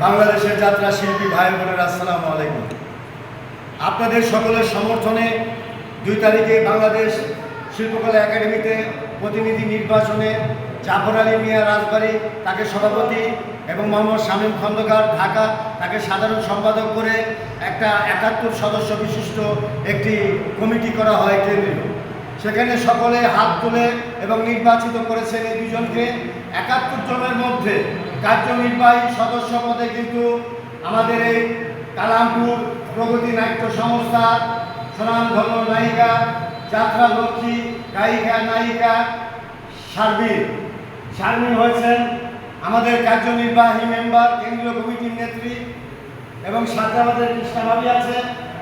বাংলাদেশের যাত্রা শিল্পী ভাই বোনেরা, আসসালামু আলাইকুম। আপনাদের সকলের সমর্থনে 2 তারিখে বাংলাদেশ শিল্পকলা একাডেমিতে প্রতিনিধি নির্বাচনে জাফর আলী মিয়া রাজবাড়ী তাকে সভাপতি এবং মোহাম্মদ শামীম খন্দকার ঢাকা তাকে সাধারণ সম্পাদক করে একটা 71 সদস্য বিশিষ্ট একটি কমিটি করা হয় কেন্দ্রীয়। সেখানে সকলে হাত তুলে এবং নির্বাচিত করেছেন এই দুজনকে। 71 জনের মধ্যে কার্যনির্বাহী সদস্য পদে কিন্তু আমাদের এই কালামপুর প্রগতি নাট্য সংস্থা স্বনামধন্য নায়িকা যাত্রা লক্ষ্মী গায়িকা নায়িকা শারমিন হয়েছেন আমাদের কার্যনির্বাহী মেম্বার, কেন্দ্রীয় কমিটির নেত্রী, এবং সাথে আমাদের কৃষ্ণাভাবী আছে,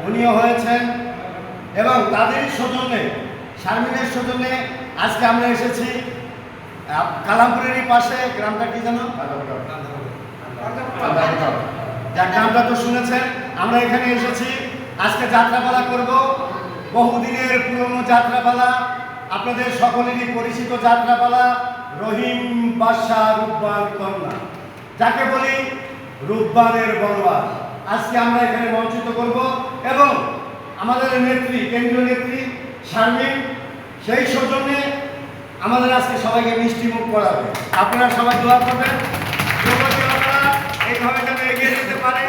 উনিও হয়েছেন। এবং তাদেরই সৌজন্যে, শারমিনের সৌজন্যে আজকে আমরা এসেছি কালামপুরেরই পাশে, গ্রামটা কি জানো? যার নামটা তো শুনেছেন। আমরা এখানে এসেছি আজকে যাত্রাপালা করব, বহুদিনের পুরনো যাত্রাপালা, আপনাদের সকলেরই পরিচিত যাত্রাপালা রহিম বাদশাহ রূপবান কন্যা, যাকে বলি রূপবানের বনবাস। আজকে আমরা এখানে মঞ্চিত করব এবং আমাদের নেত্রী, কেন্দ্রীয় নেত্রী শারমিন, সেই সৌজন্যে আমাদের আজকে সবাইকে মিষ্টি মুখ করাবে। আপনারা সবাই দোয়া করবেন এইভাবে যেন এগিয়ে যেতে পারে।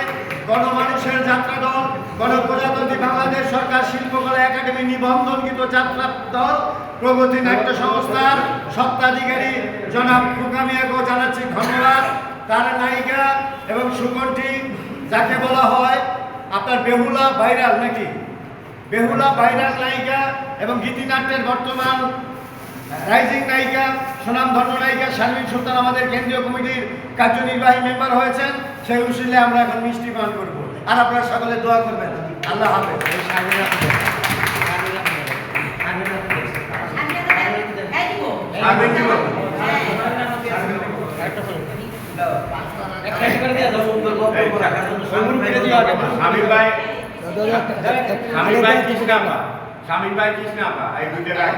গণমানুষের যাত্রা দল, গণপ্রজাতন্ত্রী বাংলাদেশ সরকার শিল্পকলা একাডেমি নিবন্ধনকৃত যাত্রা দল প্রগতি নাট্য সংস্থার স্বত্বাধিকারী জনাব ফুকামিয়াকেও জানাচ্ছি ধন্যবাদ। তার নায়িকা এবং সুকণ্ঠী, যাকে বলা হয় আপনার বেহুলা ভাইরাল, নাকি বেহুলা ভাইরাল নায়িকা এবং গীতিনাট্যের বর্তমান রাইজিং নায়িকা স্বনামধন্য নায়িকা শারমিন সুলতান আমাদের কেন্দ্রীয় কমিটির কার্যনির্বাহী মেম্বার হয়েছেন। সেই উসিলে আমরা এখন মিষ্টি পান করবো, আর আপনারা সকলে দোয়া করবেন। আল্লাহ হাফেজ। শামীম ভাই কৃষ্ণ আপা এই দুইটা ভাই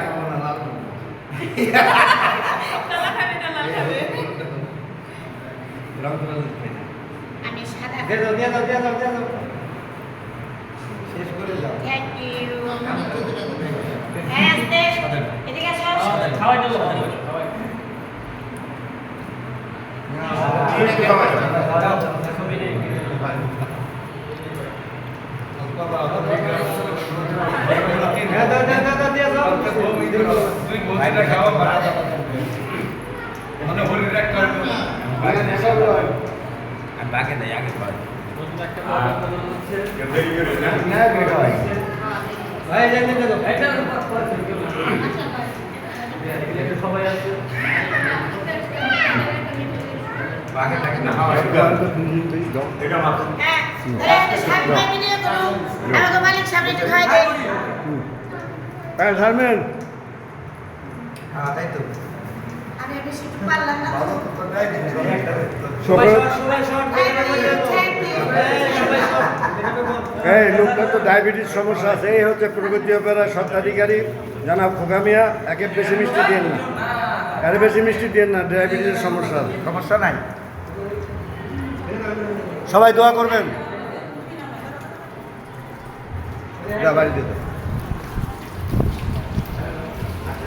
আমি সাদা দিয়ে দাও শেষ করে যাও। Thank you. হ্যাঁ, আস্তে এদিকে আসো। খাওয়াই দেবো বাকি নাই আগে সবাই আছে বাকি থাকে না হাওয়া এটা মাত্র হ্যাঁ, তাহলে একটা শাক ভাই ভিডিও করো। আমাকে মালিক সামনে একটু খাই দেন। হ্যাঁ শারমিন, তাই তো আমি আর বেশি একটু পারলাম না। এই লোকটা তো ডায়াবেটিস সমস্যা আছে। এই হচ্ছে প্রগতি অপেরার স্বত্বাধিকারী জনাব ফুকামিয়া। একে বেশি মিষ্টি দিন না, আরে বেশি মিষ্টি দিন না, ডায়াবেটিসের সমস্যা নাই। সবাই দোয়া করবেন। বাড়ি দিতে